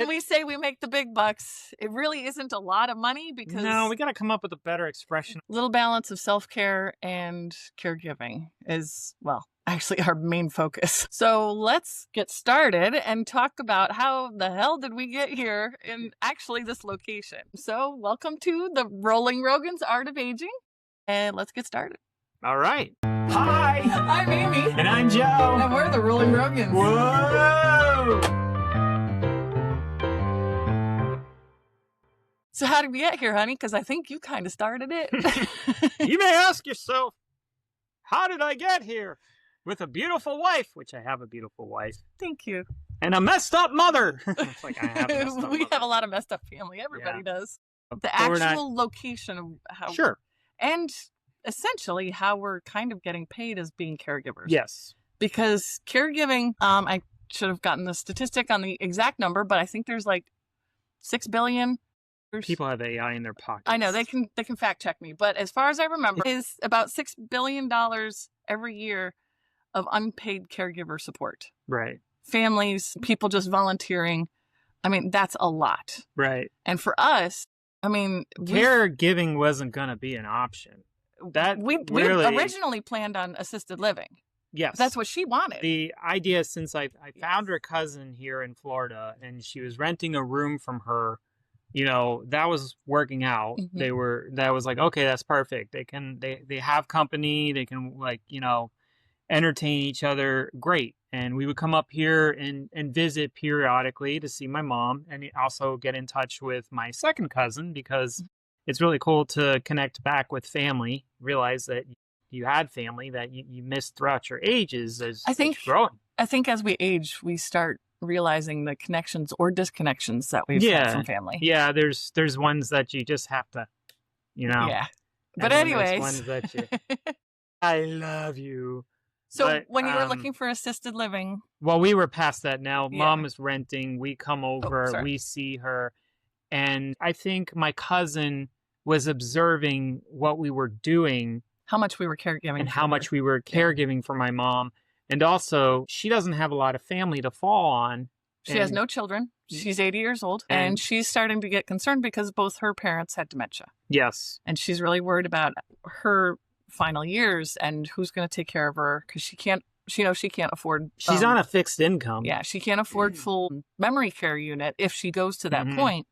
When we say we make the big bucks, it really isn't a lot of money because No, we got to come up with a better expression. little balance of self-care and caregiving is, well, actually our main focus. So let's get started and talk about how the hell did we get here in actually this location. So welcome to the Rolling Rogan's Art of Aging, and let's get started. All right. Hi. I'm Amy. And I'm Joe. And we're the Rolling Rogans. Whoa. So how did we get here, honey? Because I think you kind of started it. You may ask yourself, how did I get here? With a beautiful wife, which I have a beautiful wife. Thank you. And a messed up mother. It's like I have a messed up We mother. have a lot of messed up family. Everybody does. The But we're not- actual location of how... Sure. And essentially how we're kind of getting paid as being caregivers. Yes. Because caregiving, I should have gotten the statistic on the exact number, but I think there's like 6 billion. People have AI in their pockets. I know, they can fact check me, but as far as I remember, is about $6 billion every year of unpaid caregiver support. Right. Families, people just volunteering. I mean, that's a lot. Right. And for us, I mean, Caregiving wasn't going to be an option. we really, originally planned on assisted living. yes. That's what she wanted. The idea, since I found her cousin here in Florida and she was renting a room from her, you know, that was working out. Mhm. That was like, okay, that's perfect. They have company. They can, like, you know, entertain each other. Great. And we would come up here and visit periodically to see my mom and also get in touch with my second cousin because it's really cool to connect back with family, realize that you had family that you missed throughout your ages as you're growing. I think as we age, we start realizing the connections or disconnections that we've had from family. Yeah, there's ones that you just have to, you know. Yeah. And But then there's anyways. ones that you, I love you. So But, when you were looking for assisted living. Well, we were past that now. Yeah. Mom is renting. We come over. sorry. We see her. And I think my cousin was observing what we were doing How much we were caregiving. and for how her. much we were caregiving for my mom. And also, she doesn't have a lot of family to fall on. She has And- no children. She's 80 years old. And she's starting to get concerned because both her parents had dementia. Yes. And she's really worried about her final years and who's going to take care of her because she can't afford. She's on a fixed income. Yeah, she can't afford full memory care unit if she goes to that Mhm. point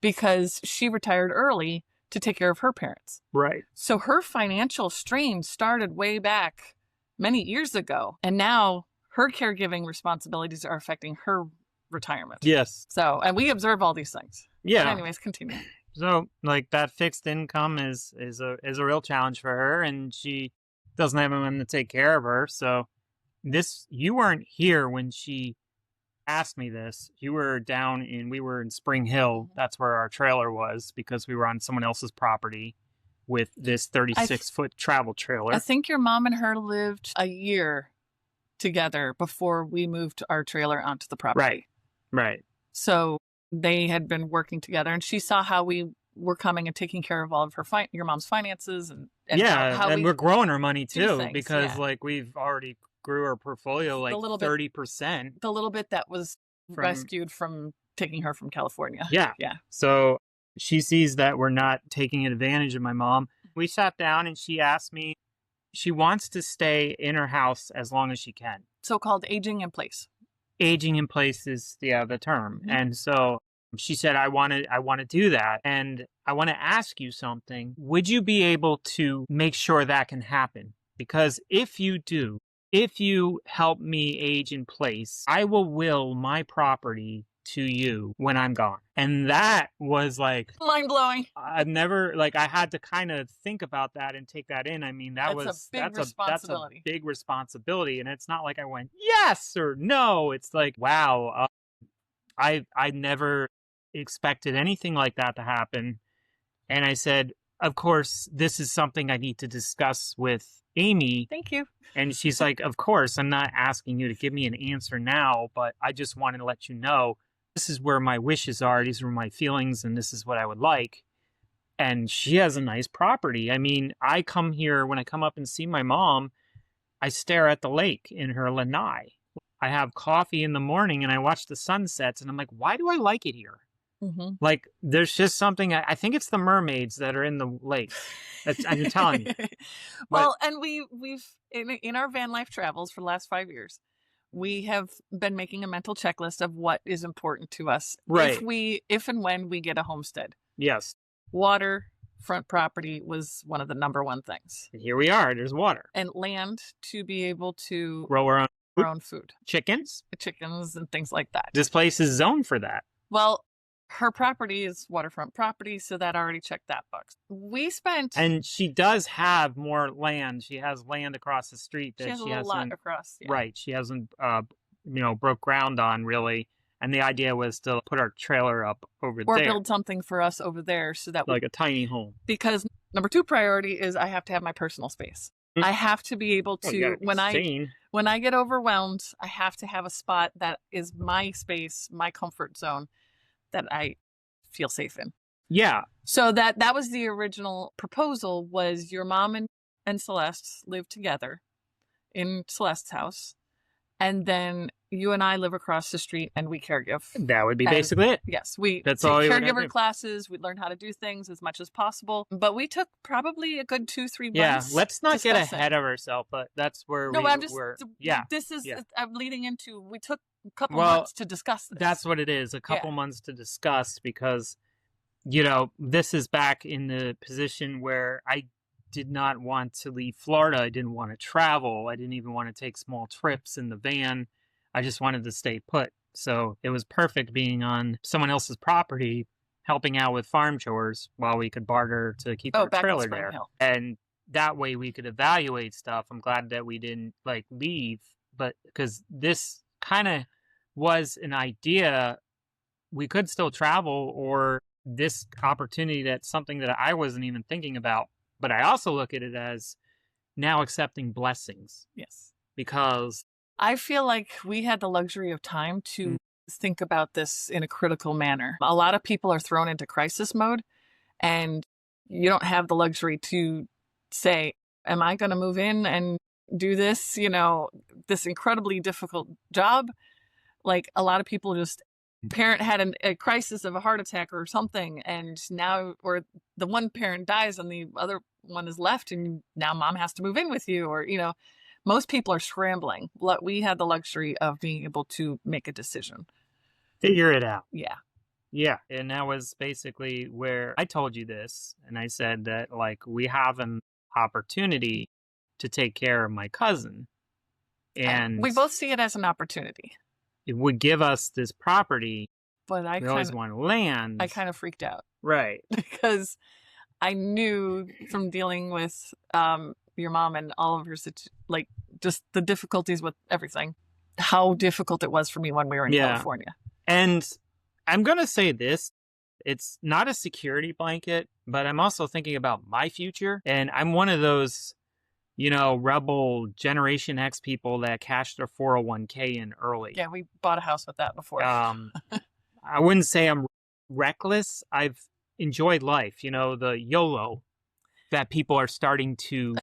because she retired early to take care of her parents. Right. So her financial strain started way back many years ago. And now her caregiving responsibilities are affecting her retirement. Yes. So, and we observe all these things. Yeah. But anyways, continue. So, like, that fixed income is a real challenge for her, and she doesn't have anyone to take care of her. So, you weren't here when she asked me this. You were we were in Spring Hill. That's where our trailer was because we were on someone else's property with this 36-foot travel trailer. I think your mom and her lived a year together before we moved our trailer onto the property. Right. Right. So they had been working together, and she saw how we were coming and taking care of all of her your mom's finances, and yeah, how and we're growing our money too things, because yeah. like we've already grew our portfolio like The little bit- 30%. the little bit that was From- rescued from taking her from California. Yeah. Yeah. So she sees that we're not taking advantage of my mom. We sat down and she asked me, she wants to stay in her house as long as she can. So-called aging in place. Aging in place is the term. Mhm. And so she said, I want to do that. And I want to ask you something. Would you be able to make sure that can happen? Because if you do, if you help me age in place, I will my property to you when I'm gone. And that was like Mind-blowing. I've never, like, I had to kind of think about that and take that in. I mean, That's a big responsibility. And it's not like I went yes or no. It's like, wow, I never expected anything like that to happen. And I said, of course, this is something I need to discuss with Amy. Thank you. And she's like, of course, I'm not asking you to give me an answer now, but I just wanted to let you know this is where my wishes are. These are my feelings, and this is what I would like. And she has a nice property. I mean, I come here, when I come up and see my mom, I stare at the lake in her lanai. I have coffee in the morning and I watch the sunsets and I'm like, why do I like it here? Mhm. Like, there's just something. I think it's the mermaids that are in the lake. I'm telling you. But Well, and we've in our van life travels for the last 5 years, we have been making a mental checklist of what is important to us right, if and when we get a homestead. yes, Water, front property was one of the number one things, and here we are. There's water. and land to be able to Grow our own grow food. our own food, Chickens. chickens and things like that. This place is zoned for that. Well, her property is waterfront property, so that already checked that box. We spent And she does have more land. She has land across the street she that has a she little lot hasn't. across. Yeah. Right. She hasn't, broke ground on really. And the idea was to put our trailer up over Or there, build something for us over there so that like a tiny home. because number 2 priority is I have to have my personal space. Mm. I have to be able Well, you to gotta be sane. when I get overwhelmed, I have to have a spot that is my space, my comfort zone that I feel safe in. Yeah. So that was the original proposal was your mom and Celeste live together in Celeste's house. And then you and I live across the street and we caregive. That would be And basically it. yes, we That's take all you would have to caregiver do. classes. We learn how to do things as much as possible. But we took probably a good 2-3 Yeah. months. Let's not get discussing. ahead of ourselves, but that's where No, we but I'm just were. Yeah. This is Yeah. I'm leading into. We took a couple Well, months to discuss this. That's what it is. A couple months to discuss because, this is back in the position where I did not want to leave Florida. I didn't want to travel. I didn't even want to take small trips in the van. I just wanted to stay put. So it was perfect being on someone else's property, helping out with farm chores while we could barter to keep our back in trailer Spring there. Hill. And that way we could evaluate stuff. I'm glad that we didn't leave, but because this kind of was an idea, we could still travel, or this opportunity that's something that I wasn't even thinking about. But I also look at it as now accepting blessings Yes. because I feel like we had the luxury of time to think about this in a critical manner. A lot of people are thrown into crisis mode, and you don't have the luxury to say, am I going to move in and do this, this incredibly difficult job? Like a lot of people just parent had a crisis of a heart attack or something, and now, or the one parent dies and the other one is left, and now mom has to move in with you, or, most people are scrambling. We had the luxury of being able to make a decision. figure it out. Yeah. Yeah. And that was basically where I told you this. And I said that, we have an opportunity to take care of my cousin. And we both see it as an opportunity. It would give us this property. But We always want land. I kind of freaked out. Right. Because I knew from dealing with your mom and all of her, just the difficulties with everything, how difficult it was for me when we were in California. And I'm going to say this. It's not a security blanket, but I'm also thinking about my future. And I'm one of those, rebel Generation X people that cashed their 401k in early. Yeah, we bought a house with that before. I wouldn't say I'm reckless. I've enjoyed life, the YOLO that people are starting to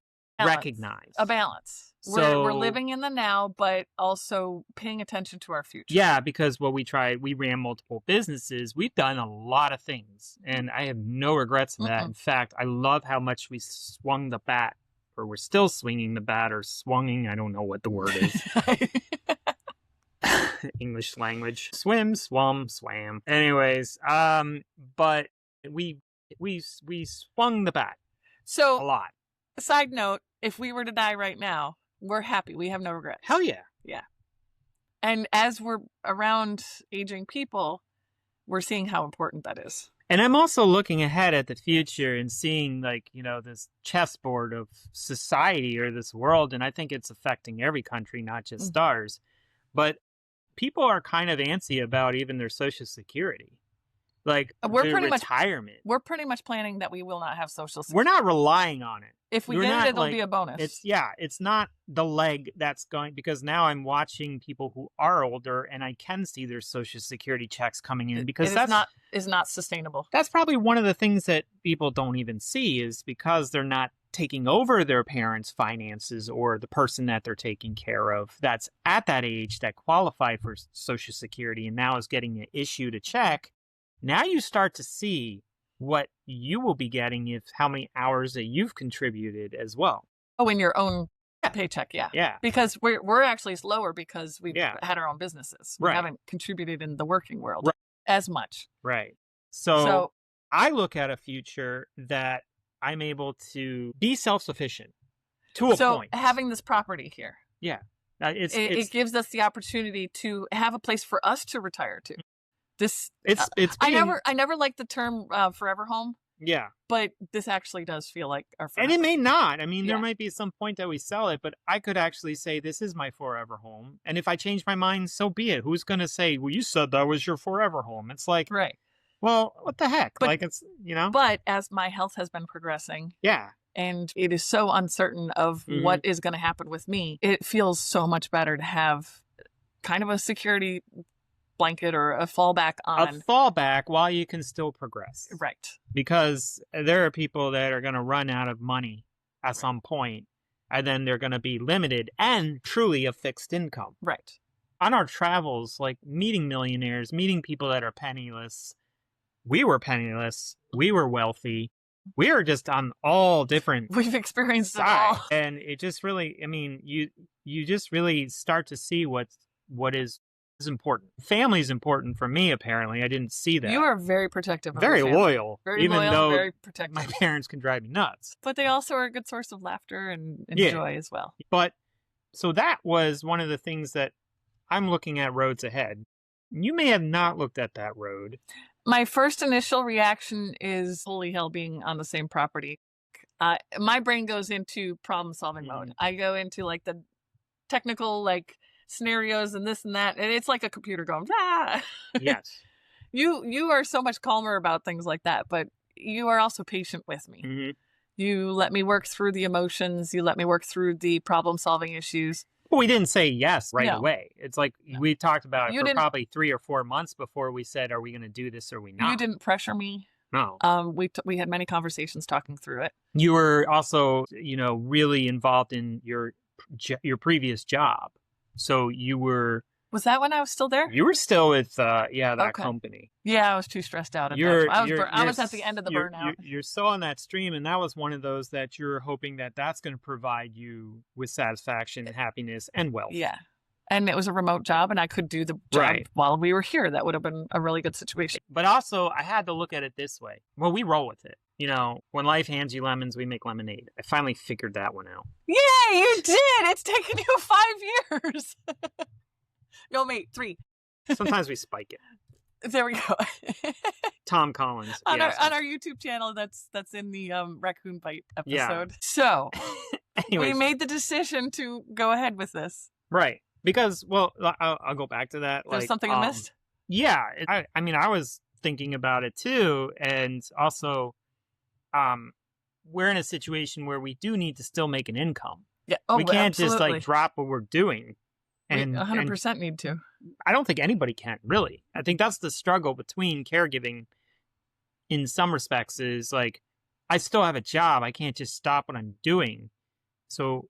recognize. A balance. So we're living in the now, but also paying attention to our future. Yeah, because we ran multiple businesses. We've done a lot of things, and I have no regrets in that. In fact, I love how much we swung the bat, or we're still swinging the bat, or swunging. I don't know what the word is. English language. Swim, swum, swam. Anyways, but we swung the bat so a lot. Side note, if we were to die right now, we're happy. We have no regrets. Hell yeah. Yeah. And as we're around aging people, we're seeing how important that is. And I'm also looking ahead at the future and seeing this chessboard of society or this world. And I think it's affecting every country, not just ours. But people are kind of antsy about even their Social Security. like We're the pretty much retirement. we're pretty much planning that we will not have Social We're Security. not relying on it. If we We're get not it, it'll like be a bonus. it's not the leg that's going, because now I'm watching people who are older and I can see their Social Security checks coming in, because It is not sustainable. that's probably one of the things that people don't even see, is because they're not taking over their parents' finances or the person that they're taking care of that's at that age that qualified for Social Security and now is getting issued a check. Now you start to see what you will be getting if how many hours that you've contributed as well. Oh, in your own paycheck, yeah. Yeah. Because we're actually slower because we've Yeah. had our own businesses. We Right. haven't contributed in the working world Right. as much. Right. So I look at a future that I'm able to be self-sufficient to a point. Having this property here, Yeah. it gives us the opportunity to have a place for us to retire to. This I I never liked the term forever home, yeah. but this actually does feel like our forever. And it may not. I mean, Yeah. there might be some point that we sell it, but I could actually say this is my forever home. And if I change my mind, so be it. Who's going to say, well, you said that was your forever home? It's like, Right. well, what the heck? But- like, it's, you know? But as my health has been progressing, Yeah. and it is so uncertain of Mhm. what is going to happen with me, it feels so much better to have kind of a security blanket or a fallback A on. fallback while you can still progress. Right. Because there are people that are going to run out of money at some point, and then they're going to be limited and truly a fixed income. Right. On our travels, like meeting millionaires, meeting people that are penniless, we were penniless, we were wealthy, we were just on all different We've experienced it all. sides. And it just really, I mean, you just really start to see what is important. Family is important for me, apparently. I didn't see that. You are very protective of very your family. loyal, Very even loyal, though very protective. my parents can drive me nuts. But they also are a good source of laughter and Yeah. joy as well. But so that was one of the things that I'm looking at roads ahead. You may have not looked at that road. My first initial reaction is, holy hell, being on the same property. My brain goes into problem solving mode. I go into like the technical like scenarios and this and that, and it's like a computer going, ah. Yes. You are so much calmer about things like that, but you are also patient with me. Mhm. You let me work through the emotions. You let me work through the problem solving issues. Well, we didn't say yes right No. away. It's like we talked about it You for didn't- probably 3 or 4 months before we said, are we going to do this or are we not? You didn't pressure me. No. We had many conversations talking through it. You were also, really involved in your previous job. So you were Was that when I was still there? still with that Okay. company. Yeah, I was too stressed out at You're- that. I was you're- I was you're at the end of the you're- burnout. You're still on that stream, and that was one of those that you're hoping that that's going to provide you with satisfaction, happiness, and wealth. Yeah. And it was a remote job, and I could do the job Right. while we were here. That would have been a really good situation. But also, I had to look at it this way. Well, we roll with it. When life hands you lemons, we make lemonade. I finally figured that one out. Yay, you did! It's taken you 5 years. No, mate, 3. Sometimes we spike it. There we go. Tom Collins. on yes. our YouTube channel, that's in the raccoon bite Yeah. episode. So Anyways, we made the decision to go ahead with this. right. Because, well, I'll go back to that. There's something I missed. Yeah. I mean, I was thinking about it too. And also, we're in a situation where we do need to still make an income. Yeah. Oh, we can't just absolutely. like drop what we're doing. We And 100% need to. I don't think anybody can really. I think that's the struggle between caregiving in some respects is like, I still have a job. I can't just stop what I'm doing. So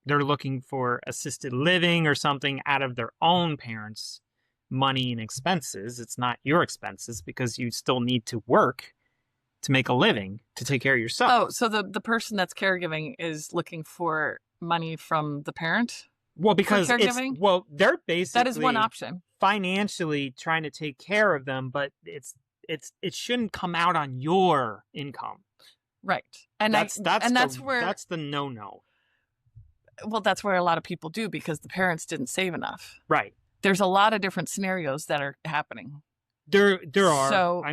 they're looking for assisted living or something out of their own parents' money and expenses. It's not your expenses because you still need to work to make a living to take care of yourself. Oh, so the person that's caregiving is looking for money from the parent? Well, because caregiving? they're basically That is one option. financially trying to take care of them, but it shouldn't come out on your income. Right. And That's where that's the no. well, that's where a lot of people do because the parents didn't save enough. Right. There's a lot of different scenarios that are happening. There are. So-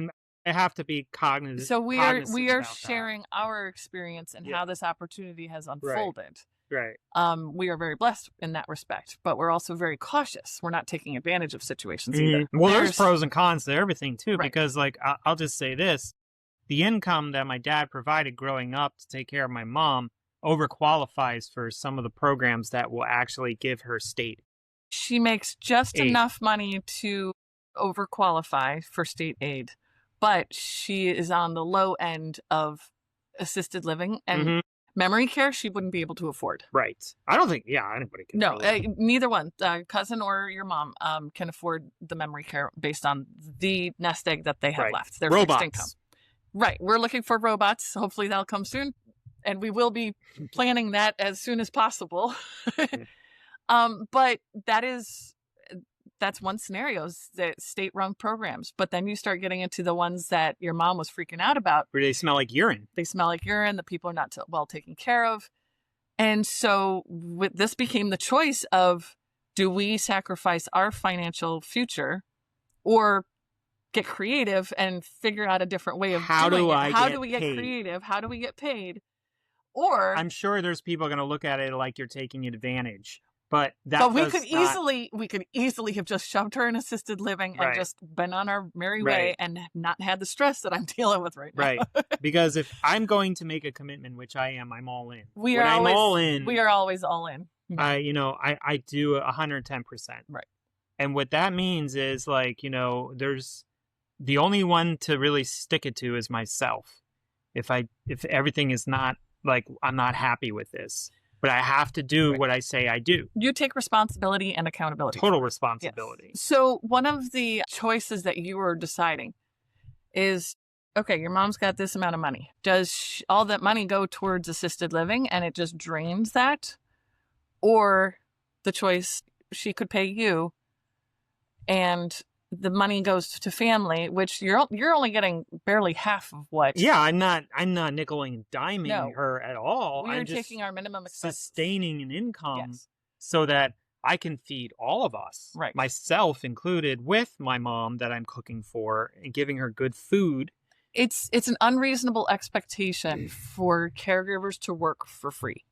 I have to be cognizant. So we are cognizant about that. sharing our experience and Yeah. how this opportunity has unfolded. Right. We are very blessed in that respect, but we're also very cautious. We're not taking advantage of situations either. Well, there's pros and cons to everything too, Right. because like I'll just say this: the income that my dad provided growing up to take care of my mom overqualifies for some of the programs that will actually give her state She makes just aid. enough money to overqualify for state aid, but she is on the low end of assisted living and Mhm. memory care she wouldn't be able to afford. Right. I don't think, anybody can No, really. neither one, cousin or your mom, can afford the memory care based on the nest egg that they have Right. left, their fixed income. Robots. Right. We're looking for robots. Hopefully that'll come soon. And we will be planning that as soon as possible. But that's one scenario, is that state-run programs. But then you start getting into the ones that your mom was freaking out about. Where they smell like urine. They smell like urine. The people are not well taken care of. And so this became the choice of, do we sacrifice our financial future or get creative and figure out a different way of doing it? How do we get creative? How do we get paid? Or I'm sure there's people going to look at it like you're taking advantage. But we could easily have just shoved her in assisted living and just been on our merry way and not had the stress that I'm dealing with right now. Right. Because if I'm going to make a commitment, which I am, I'm all in. We are always all in. I do 110%. Right. And what that means is, like, there's the only one to really stick it to is myself. If everything is not, like, I'm not happy with this, but I have to do what I say I do. You take responsibility and accountability. Total responsibility. Yes. So one of the choices that you were deciding is, okay, your mom's got this amount of money. Does all that money go towards assisted living and it just drains that? Or the choice, she could pay you and the money goes to family, which you're only getting barely half of what. Yeah, I'm not nickel and diming her at all. We're taking our minimum expense, sustaining an income so that I can feed all of us, myself included, with my mom that I'm cooking for and giving her good food. It's an unreasonable expectation for caregivers to work for free.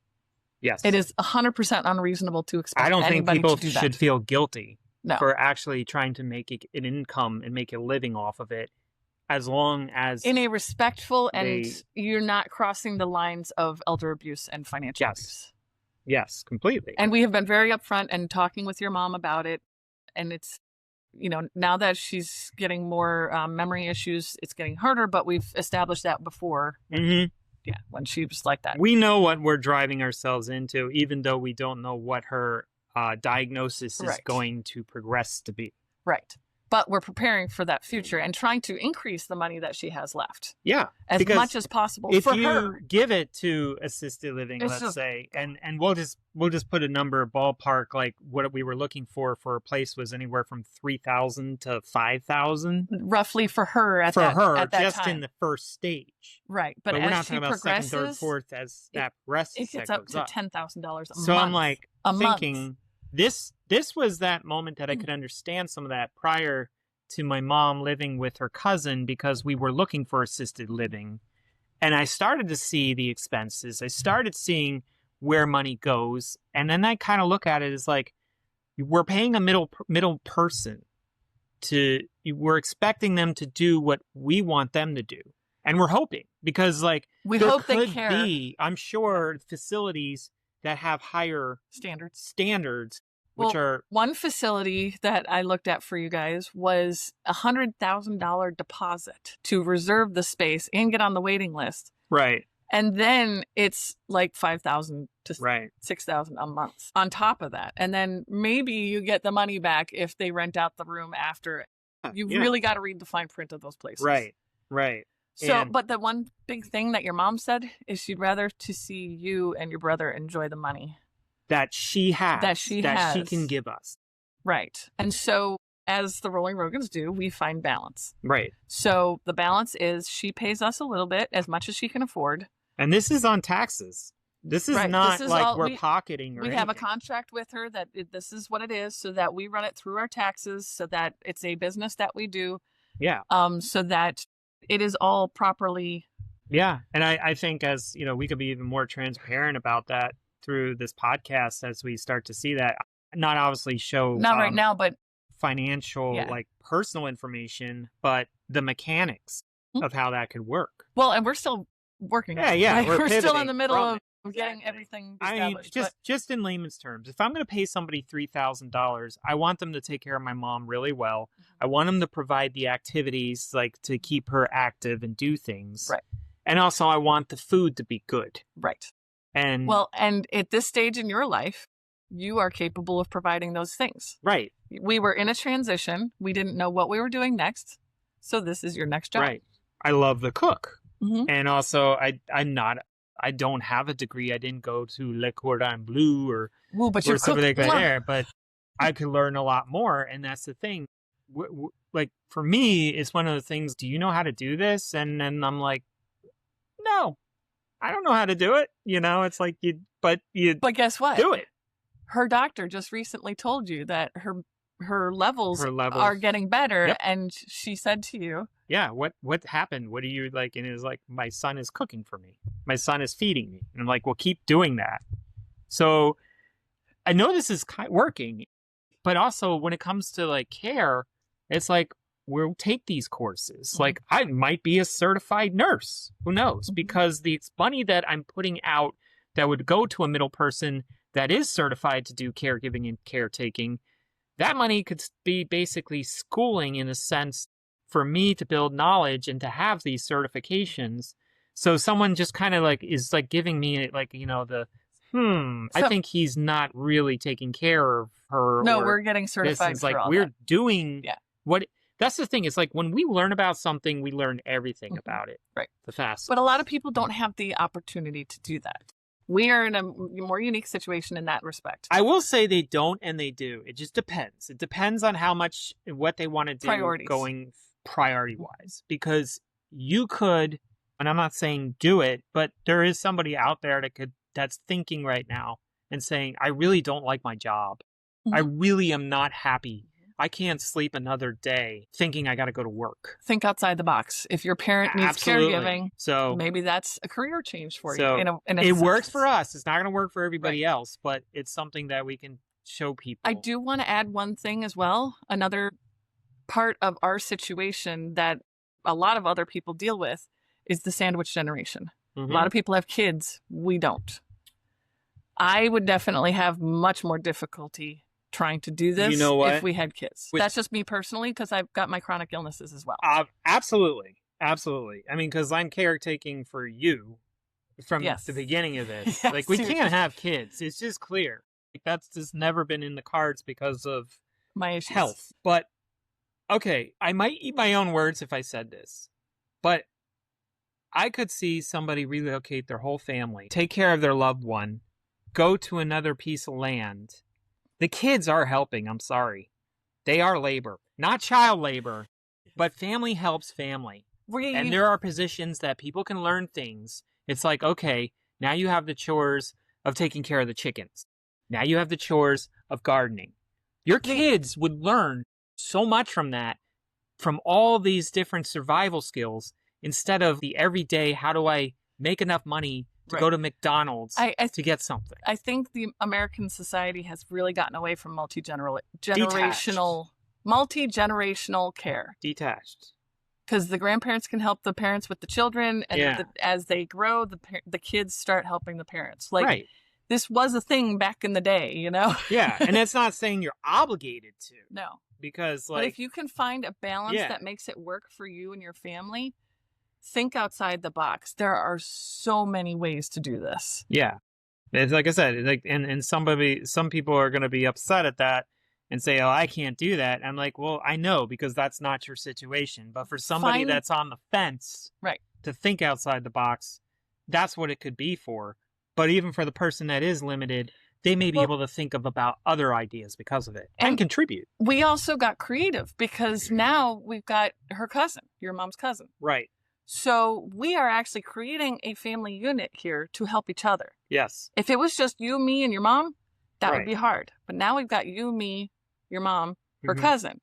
Yes, it is 100% unreasonable to expect. I don't think people should feel guilty. No. For actually trying to make an income and make a living off of it, as long as in a respectful and you're not crossing the lines of elder abuse and financial abuse. Yes, completely. And we have been very upfront and talking with your mom about it. And it's, now that she's getting more memory issues, it's getting harder, but we've established that before. Mm-hmm. Yeah, when she was like that. We know what we're driving ourselves into, even though we don't know what her diagnosis is going to progress to be. Right. But we're preparing for that future and trying to increase the money that she has left. Yeah. As much as possible for her. If you give it to assisted living, let's say, and we'll just put a number, ballpark, like what we were looking for a place was anywhere from $3,000 to $5,000. Roughly for her at that just time. in the first stage. Right. But we're as not she talking about progresses, second, third, fourth, as that progresses. It gets up to $10,000 a month. So I'm like thinking, month. This was that moment that I could understand some of that prior to my mom living with her cousin, because we were looking for assisted living. And I started to see the expenses. I started seeing where money goes. And then I kind of look at it as like, we're paying a middle person we're expecting them to do what we want them to do. And we're hoping, because like we there hope could they care. be, I'm sure, facilities that have higher standards, which are one facility that I looked at for you guys was $100,000 deposit to reserve the space and get on the waiting list. Right. And then it's like $5,000 to $6,000 a month on top of that. And then maybe you get the money back if they rent out the room after. You really got to read the fine print of those places. Right. Right. So, but the one big thing that your mom said is she'd rather to see you and your brother enjoy the money that she has, that she can give us. Right. And so, as the Rolling Rogans do, we find balance. Right. So the balance is she pays us a little bit, as much as she can afford. And this is on taxes. This is not like we're pocketing or anything. We have a contract with her that this is what it is, so that we run it through our taxes, so that it's a business that we do. Yeah. So that it is all properly. Yeah. And I think, as we could be even more transparent about that. through this podcast as we start to see that. Not obviously show Not right now, but financial, yeah. like personal information, but the mechanics of how that could work. Well, and we're still working on it. Yeah. Right? We're still in pivoting the middle from of it. getting Exactly. everything I mean, established. just in layman's terms, if I'm going to pay somebody $3,000, I want them to take care of my mom really well. I want them to provide the activities, like to keep her active and do things. Right. And also, I want the food to be good. Right. And well, and at this stage in your life, you are capable of providing those things. Right. We were in a transition. We didn't know what we were doing next. So this is your next job. Right. I love to cook. Mm-hmm. And also, I don't have a degree. I didn't go to Le Cordon Bleu or something like that there, but I could learn a lot more. And that's the thing. Like for me, it's one of the things, do you know how to do this? And then I'm like, no, I don't know how to do it. It's like but guess what? Do it. Her doctor just recently told you that her levels are getting better. Yep. And she said to you, yeah, what happened? What do you like? And it was like, my son is cooking for me. My son is feeding me. And I'm like, well, keep doing that. So I know this is working, but also when it comes to like care, it's like, we'll take these courses. Mm-hmm. Like I might be a certified nurse. Who knows? Mm-hmm. Because the money that I'm putting out that would go to a middle person that is certified to do caregiving and caretaking, that money could be basically schooling in a sense for me to build knowledge and to have these certifications. So someone just kind of like is like giving me like, I think he's not really taking care of her. No, we're getting certified for like all we're that. doing what. That's the thing. It's like when we learn about something, we learn everything about it. Right. The fastest. But a lot of people don't have the opportunity to do that. We are in a more unique situation in that respect. I will say they don't and they do. It just depends. It depends on how much, what they want to do going priority-wise. Because you could, and I'm not saying do it, but there is somebody out there that's thinking right now and saying, I really don't like my job. Mm-hmm. I really am not happy. I can't sleep another day thinking I got to go to work. Think outside the box. If your parent needs caregiving, so maybe that's a career change for you. It works for us. It's not going to work for everybody else, but it's something that we can show people. I do want to add one thing as well. Another part of our situation that a lot of other people deal with is the sandwich generation. Mm-hmm. A lot of people have kids. We don't. I would definitely have much more difficulty trying to do this if we had kids. That's just me personally, because I've got my chronic illnesses as well. Absolutely. I mean, because I'm caretaking for you from the beginning of this. Yes, like, we can't have kids. It's just clear. Like, that's just never been in the cards because of my issues. Health. But, okay, I might eat my own words if I said this, but I could see somebody relocate their whole family, take care of their loved one, go to another piece of land. The kids are helping, I'm sorry. They are labor. Not child labor, but family helps family. And there are positions that people can learn things. It's like, okay, now you have the chores of taking care of the chickens. Now you have the chores of gardening. Your kids would learn so much from that, from all these different survival skills, instead of the everyday, how do I make enough money to go to McDonald's to get something. I think the American society has really gotten away from multi-generational care. Detached. Because the grandparents can help the parents with the children, and as they grow, the kids start helping the parents. Like, this was a thing back in the day, Yeah, and it's not saying you're obligated to. No. Because, but if you can find a balance that makes it work for you and your family, think outside the box. There are so many ways to do this. Yeah. It's like I said, and some people are going to be upset at that and say, oh, I can't do that. I'm like, well, I know, because that's not your situation. But for somebody that's on the fence to think outside the box, that's what it could be for. But even for the person that is limited, they may be able to think about other ideas because of it and contribute. We also got creative because now we've got her cousin, your mom's cousin. Right. So we are actually creating a family unit here to help each other. Yes. If it was just you, me, and your mom, that would be hard. But now we've got you, me, your mom, her cousin.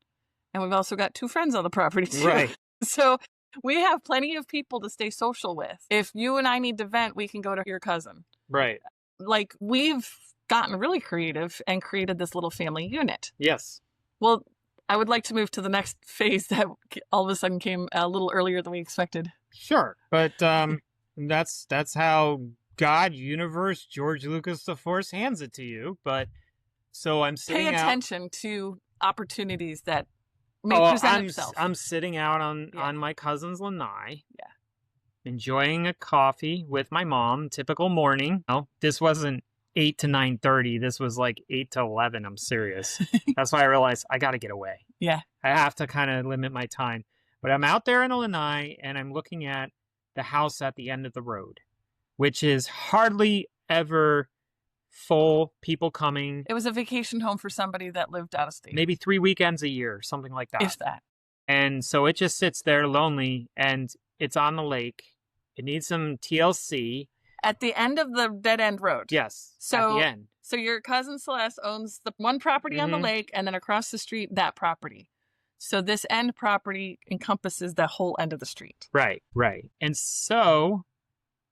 And we've also got 2 friends on the property too. Right. So we have plenty of people to stay social with. If you and I need to vent, we can go to your cousin. Right. like we've gotten really creative and created this little family unit. Yes. Well, I would like to move to the next phase that all of a sudden came a little earlier than we expected. Sure. But that's how God, universe, George Lucas, the Force hands it to you. But so I'm sitting Pay out. attention to opportunities that may present themselves. I'm sitting out on my cousin's lanai. Yeah. Enjoying a coffee with my mom. Typical morning. No, this wasn't 8 to 9:30. This was like 8 to 11. I'm serious. That's why I realized I got to get away. Yeah. I have to kind of limit my time. But I'm out there in the lanai and I'm looking at the house at the end of the road, which is hardly ever full, people coming. It was a vacation home for somebody that lived out of state. Maybe 3 weekends a year, something like that. If that. And so it just sits there lonely and it's on the lake. It needs some TLC. At the end of the dead end road. Yes. So, at the end. So your cousin Celeste owns the one property on the lake, and then across the street, that property. So this end property encompasses the whole end of the street. Right, right. And so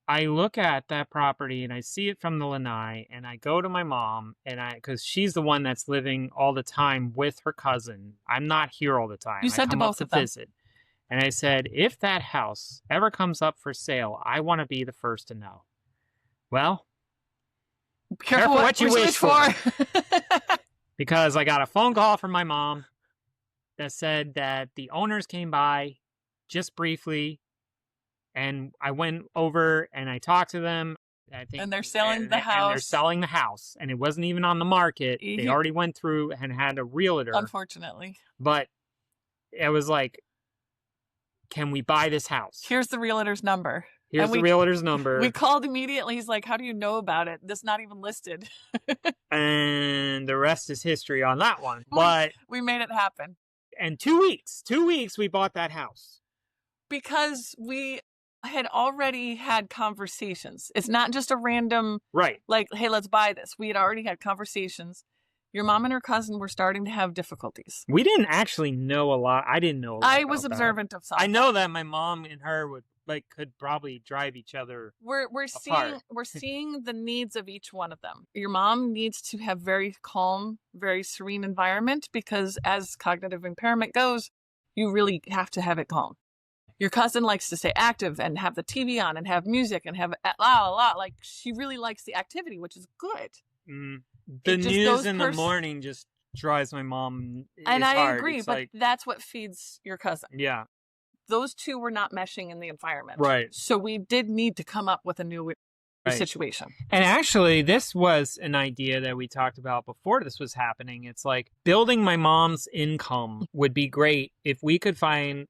I look at that property and I see it from the lanai, and I go to my mom, and because she's the one that's living all the time with her cousin. I'm not here all the time. You said I come to up both to of them. visit. And I said, if that house ever comes up for sale, I want to be the first to know. Well, careful what you wish for. Because I got a phone call from my mom that said that the owners came by just briefly, and I went over and I talked to them. I think, and they're selling the house. And they're selling the house, and it wasn't even on the market. They already went through and had a realtor. Unfortunately. But it was like, can we buy this house? Here's the realtor's number. Here's the realtor's number. We called immediately. He's like, how do you know about it? This not even listed. And the rest is history on that one. But we made it happen. And 2 weeks, we bought that house. Because we had already had conversations. It's not just a random, right? Like, hey, let's buy this. We had already had conversations. Your mom and her cousin were starting to have difficulties. We didn't actually know a lot. I didn't know a lot. I was observant of something. I know that my mom and her could probably drive each other. We're seeing the needs of each one of them. Your mom needs to have very calm, very serene environment, because as cognitive impairment goes, you really have to have it calm. Your cousin likes to stay active and have the TV on and have music and have a lot. Like, she really likes the activity, which is good. The news in the morning just drives my mom. And I agree, but that's what feeds your cousin. Yeah. Those two were not meshing in the environment. Right. So we did need to come up with a new situation. And actually, this was an idea that we talked about before this was happening. It's like, building my mom's income would be great if we could find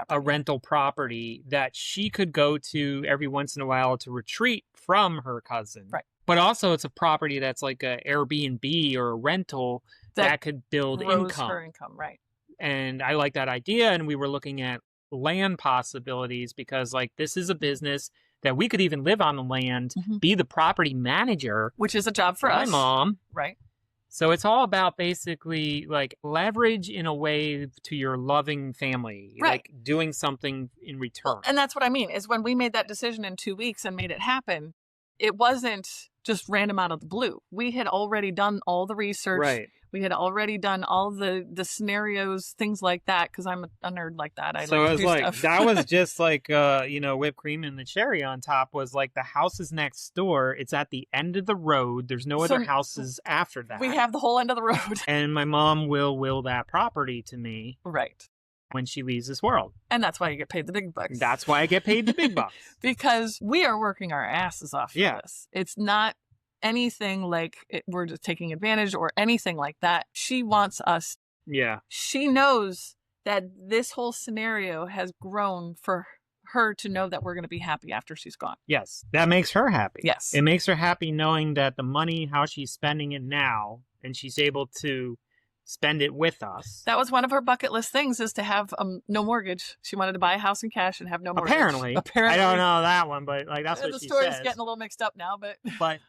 a rental property that she could go to every once in a while to retreat from her cousin. Right. But also it's a property that's like a Airbnb or a rental that could build income. Her income, right. And I like that idea. And we were looking at land possibilities, because like, this is a business that we could even live on the land, be the property manager, which is a job for us. My mom. Right. So it's all about basically like leverage in a way to your loving family, right. Like doing something in return. Well, and that's what I mean is when we made that decision in 2 weeks and made it happen, it wasn't just random out of the blue. We had already done all the research. Right. We had already done all the scenarios, things like that, because I'm a nerd like that. So it was like, that was just like, whipped cream, and the cherry on top was like, the house is next door. It's at the end of the road. There's no other houses after that. We have the whole end of the road. And my mom will that property to me. Right. When she leaves this world. And that's why you get paid the big bucks. That's why I get paid the big bucks. Because we are working our asses off for this. It's not anything like we're just taking advantage or anything like that. She wants us. Yeah. She knows that this whole scenario has grown for her to know that we're going to be happy after she's gone. Yes. That makes her happy. Yes. It makes her happy knowing that the money, how she's spending it now, and she's able to spend it with us. That was one of her bucket list things, is to have no mortgage. She wanted to buy a house in cash and have no mortgage. Apparently. I don't know that one, but like, that's what she says. The story's getting a little mixed up now, but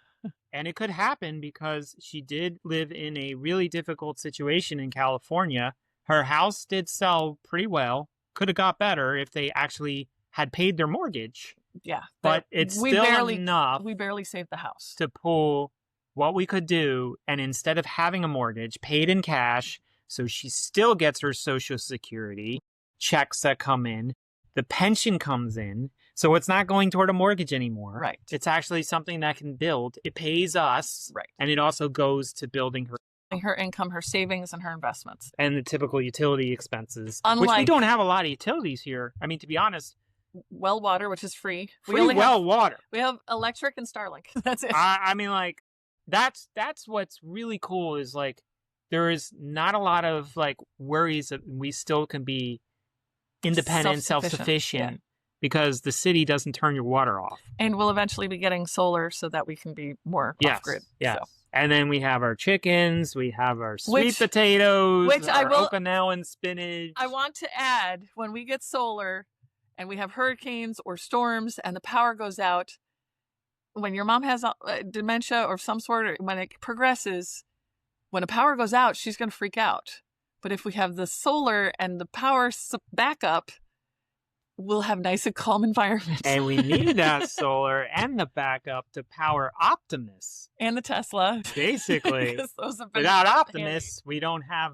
and it could happen because she did live in a really difficult situation in California. Her house did sell pretty well. Could have got better if they actually had paid their mortgage. Yeah. But it's we still barely enough we barely saved the house. to pull what we could do, and instead of having a mortgage paid in cash, so she still gets her Social Security checks that come in, the pension comes in, so it's not going toward a mortgage anymore. Right. It's actually something that can build. It pays us, Right. and it also goes to building Her income, her savings, and her investments. and the typical utility expenses, which we Unlike don't have a lot of utilities here. I mean, to be honest, well water, which is free. water. We have electric and Starlink. That's it. I mean, like, that's what's really cool is, like, there is not a lot of, like, worries that we still can be independent, self-sufficient, yeah. because the city doesn't turn your water off. And we'll eventually be getting solar so that we can be more off-grid. Yes. So. And then we have our chickens, we have our sweet potatoes, which our Okinawan spinach. I want to add, when we get solar and we have hurricanes or storms and the power goes out, when your mom has dementia or some sort, or when it progresses, when a power goes out, she's going to freak out. But if we have the solar and the power backup, we'll have nice and calm environment. And we need that solar and the backup to power Optimus. And the Tesla. Basically. Without Optimus, we don't have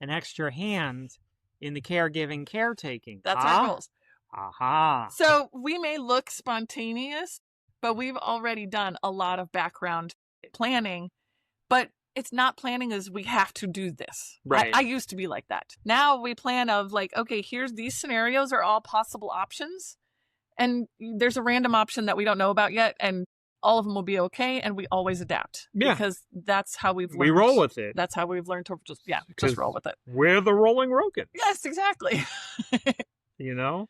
an extra hand in the caregiving, caretaking. That's our goals. Aha. So we may look spontaneous, but we've already done a lot of background planning. But it's not planning as we have to do this. Right. I used to be like that. Now we plan of like, okay, here's these scenarios are all possible options. And there's a random option that we don't know about yet. And all of them will be okay. And we always adapt. Yeah. Because that's how we've learned. We roll with it. That's how we've learned to just roll with it. We're the rolling Rogan. Yes, exactly. You know?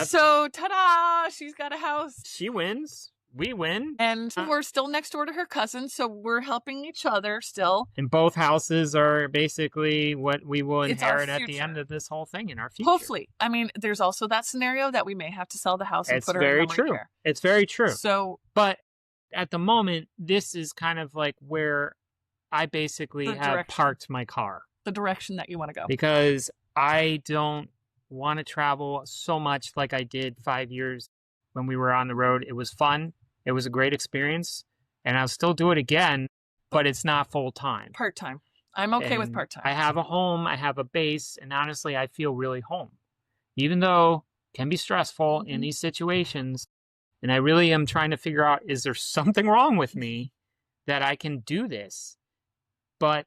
So, ta-da! She's got a house. She wins. We win. And we're still next door to her cousin, so we're helping each other still. And both houses are basically what we will It's our inherit at the future. end of this whole thing in our future. Hopefully. I mean, there's also that scenario that we may have to sell the house and It's put her in very memory true. care. It's very true. So, But at the moment, this is kind of like where I basically The have direction. parked my car. the direction that you want to go. Because I don't want to travel so much like I did 5 years when we were on the road. It was fun. It was a great experience. And I'll still do it again, but it's not full time. Part-time. I'm okay with And part-time. I have a home, I have a base, and honestly, I feel really home. Even though it can be stressful in Mhm. these situations, and I really am trying to figure out, is there something wrong with me that I can do this? But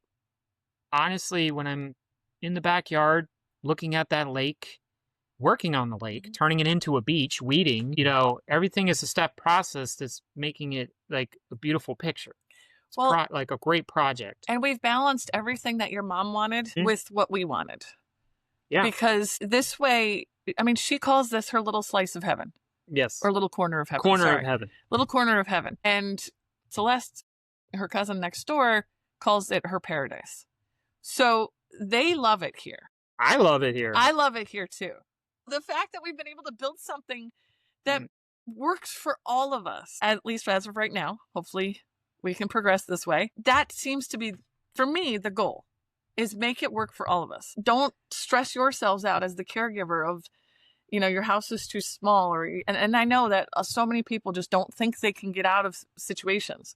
honestly, when I'm in the backyard looking at that lake, working on the lake, turning it into a beach, weeding, everything is a step process that's making it like a beautiful picture. It's Well- like a great project. And we've balanced everything that your mom wanted with what we wanted. Yeah. Because this way, I mean, she calls this her little slice of heaven. Yes. Or little corner of heaven. Corner sorry. of heaven. Little corner of heaven. And Celeste, her cousin next door, calls it her paradise. So they love it here. I love it here. I love it here too. The fact that we've been able to build something that works for all of us, at least as of right now, hopefully we can progress this way. That seems to be, for me, the goal is make it work for all of us. Don't stress yourselves out as the caregiver of, your house is too small, and I know that so many people just don't think they can get out of situations.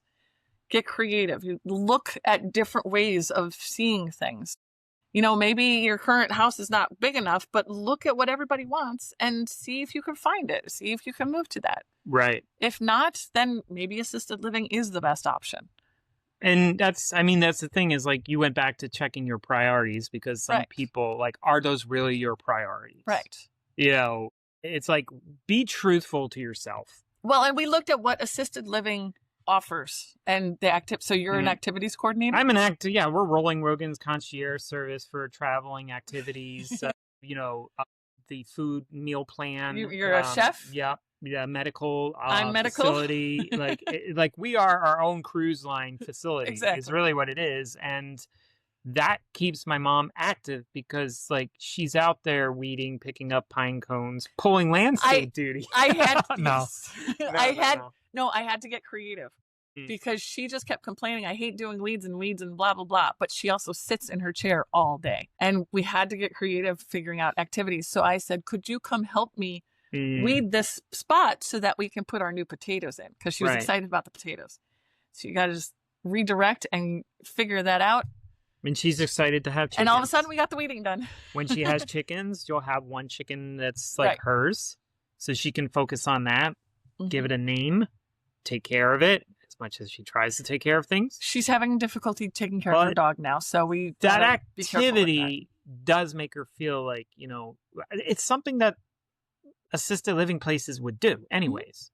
Get creative. You look at different ways of seeing things. Maybe your current house is not big enough, but look at what everybody wants and see if you can find it. See if you can move to that. Right. If not, then maybe assisted living is the best option. And that's the thing is, like, you went back to checking your priorities because some Right. people, like, are those really your priorities? Right. It's like, be truthful to yourself. Well, and we looked at what assisted living offers and the active. So you're an activities coordinator? I'm we're Rolling Rogan's concierge service for traveling activities, the food meal plan. You're a chef? Yeah, medical I'm medical. facility. like we are our own cruise line facility. Exactly. Is really what it is. And that keeps my mom active because, like, she's out there weeding, picking up pine cones, pulling landscape duty. I had No. I had to get creative because she just kept complaining. I hate doing weeds and blah, blah, blah. But she also sits in her chair all day. And we had to get creative figuring out activities. So I said, could you come help me weed this spot so that we can put our new potatoes in, because she was Right. excited about the potatoes. So you got to just redirect and figure that out. And she's excited to have chickens. And all of a sudden we got the weeding done. When she has chickens, you'll have one chicken that's like Right. hers. So she can focus on that, give Mhm. it a name, take care of it as much as she tries to take care of things. She's having difficulty taking care of her But dog now, so we That gotta be careful with that. activity does make her feel like, you know, it's something that assisted living places would do anyways.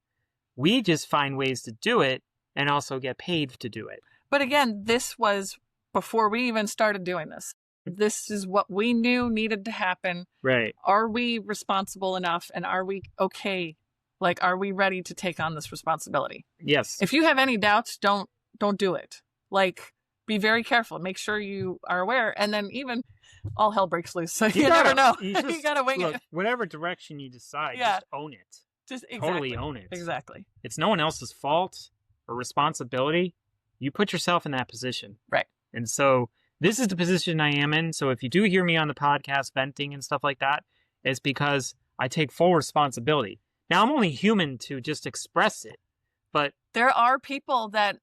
We just find ways to do it and also get paid to do it. But again, this was before we even started doing this. This is what we knew needed to happen. Right. Are we responsible enough, and are we okay? Like, are we ready to take on this responsibility? Yes. If you have any doubts, don't do it. Like, be very careful. Make sure you are aware, and then even all hell breaks loose. So you never know. You gotta wing look, it. whatever direction you decide, Yeah. just own it. Just Totally exactly. own it. Exactly. It's no one else's fault or responsibility. You put yourself in that position. Right. And so this is the position I am in. So if you do hear me on the podcast venting and stuff like that, it's because I take full responsibility. Now, I'm only human to just express it, but There are people that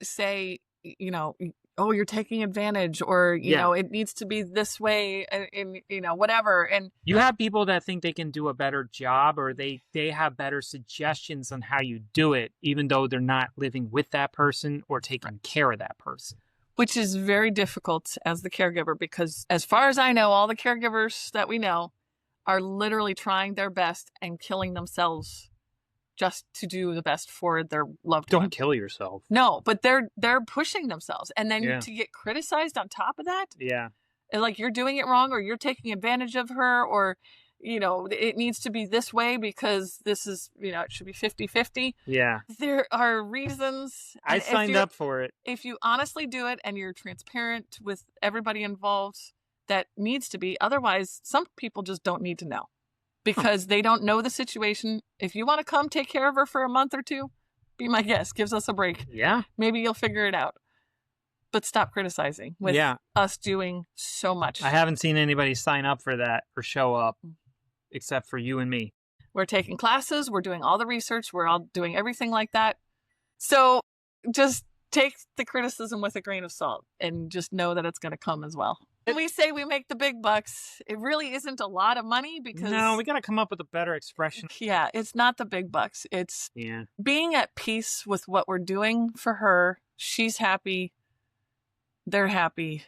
say, you know, oh, you're taking advantage, or, you Yeah. know, it needs to be this way, and you know, whatever. And you have people that think they can do a better job, or they have better suggestions on how you do it, even though they're not living with that person or taking care of that person. which is very difficult as the caregiver, because as far as I know, all the caregivers that we know are literally trying their best and killing themselves just to do the best for their loved one. Don't kill yourself. No, but they're pushing themselves, and then Yeah. to get criticized on top of that, Yeah. and like you're doing it wrong, or you're taking advantage of her, or, you know, it needs to be this way because this is, you know, it should be 50-50. Yeah. There are reasons. I and if signed you're- up for it. If you honestly do it and you're transparent with everybody involved, that needs to be. Otherwise, some people just don't need to know because they don't know the situation. If you want to come take care of her for a month or two, be my guest. Gives us a break. Yeah. Maybe you'll figure it out. But stop criticizing with Yeah. us doing so much. I haven't seen anybody sign up for that or show up except for you and me. We're taking classes. We're doing all the research. We're all doing everything like that. So just take the criticism with a grain of salt and just know that it's going to come as well. When we say we make the big bucks, it really isn't a lot of money because... No, we got to come up with a better expression. Yeah, it's not the big bucks. It's Yeah. being at peace with what we're doing for her. She's happy. They're happy.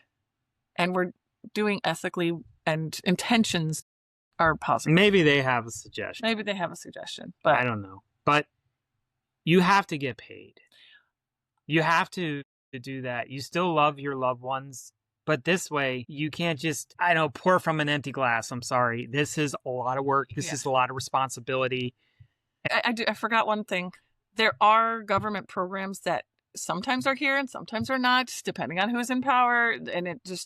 And we're doing ethically, and intentions are positive. Maybe they have a suggestion. Maybe they have a suggestion, but I don't know. But you have to get paid. You have to do that. You still love your loved ones, but this way you can't just, I know, pour from an empty glass. I'm sorry. This is a lot of work. This Yeah. is a lot of responsibility. I forgot one thing. There are government programs that sometimes are here and sometimes are not, depending on who's in power, and it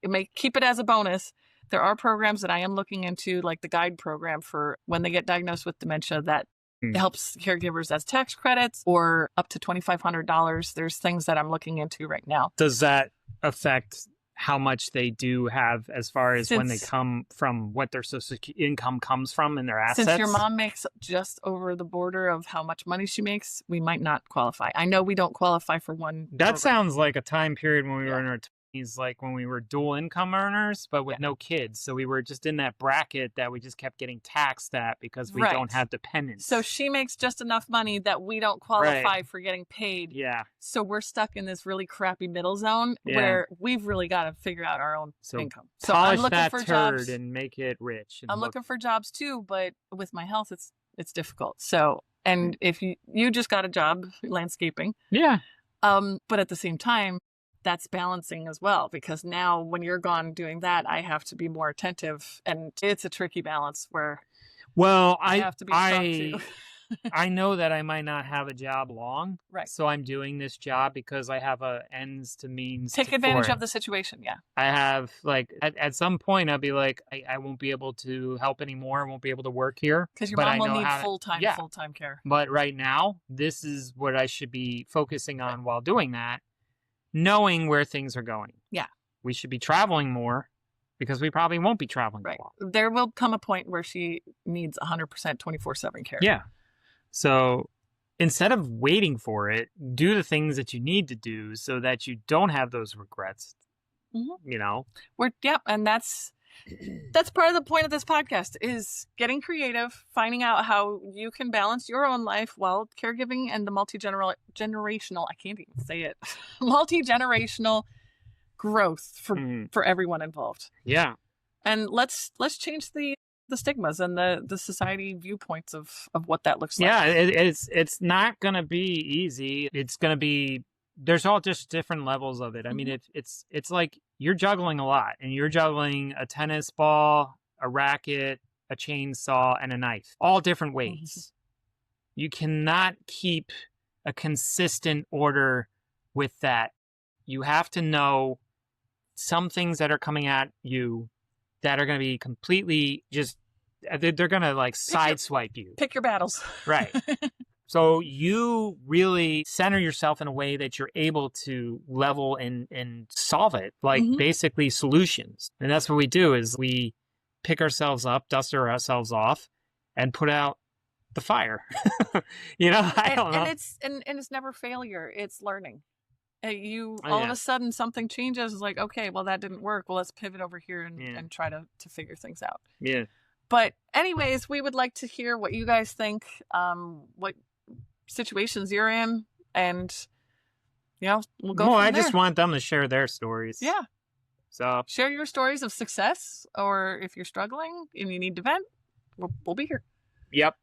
may keep it as a bonus. There are programs that I am looking into, like the GUIDE program for when they get diagnosed with dementia, that helps caregivers as tax credits or up to $2,500. There's things that I'm looking into right now. Does that affect how much they do have as far as when they Since- come from, what their social income comes from and their assets? Since your mom makes just over the border of how much money she makes, we might not qualify. I know we don't qualify for one. That program. sounds like a time period when we were Yeah. in our 20s, like when we were dual income earners, but with Yeah. no kids. So we were just in that bracket that we just kept getting taxed at because we Right. don't have dependents. So she makes just enough money that we don't qualify for getting paid. Yeah. So we're stuck in this really crappy middle zone Yeah. where we've really got to figure out our own So income. So I'm Polish looking that for turd jobs. and make it rich. And I'm look- looking for jobs too, but with my health, it's difficult. So, and if you just got a job landscaping, Yeah. but at the same time, that's balancing as well, because now when you're gone doing that, I have to be more attentive, and it's a tricky balance where Well, I have to be strong too. I know that I might not have a job long. Right. So I'm doing this job because I have a ends to means. Take advantage of the situation. Yeah. I have, like, at some point I'll be like, I won't be able to help anymore. I won't be able to work here. Because your but mom I will know need how to- full-time yeah. care. But right now, this is what I should be focusing on while doing that, knowing where things are going. Yeah. We should be traveling more. because we probably won't be traveling Right. a lot. There will come a point where she needs 100% 24/7 care. Yeah. So instead of waiting for it, do the things that you need to do so that you don't have those regrets. You know? And that's part of the point of this podcast is getting creative, finding out how you can balance your own life while caregiving and the generational, I can't even say it, multi-generational growth for everyone involved. Yeah. And let's change the stigmas and the society viewpoints of what that looks like. Yeah, it's not gonna be easy. It's gonna be, there's all just different levels of it. I mean, it's like you're juggling a lot, and you're juggling a tennis ball, a racket, a chainsaw, and a knife, all different weights. You cannot keep a consistent order with that. You have to know some things that are coming at you that are going to be completely just, they're going to like sideswipe you. Pick your battles. Right. So you really center yourself in a way that you're able to level and solve it, like basically solutions. And that's what we do is we pick ourselves up, dust ourselves off, and put out the fire. You know, I don't know. And it's never failure. It's learning. All of a sudden something changes. It's like, okay, well, that didn't work. Well, let's pivot over here and try to figure things out. Yeah. But anyways, we would like to hear what you guys think, what situations you're in, and we'll go from there. I just want them to share their stories. Yeah. So share your stories of success, or if you're struggling and you need to vent, we'll be here. Yep.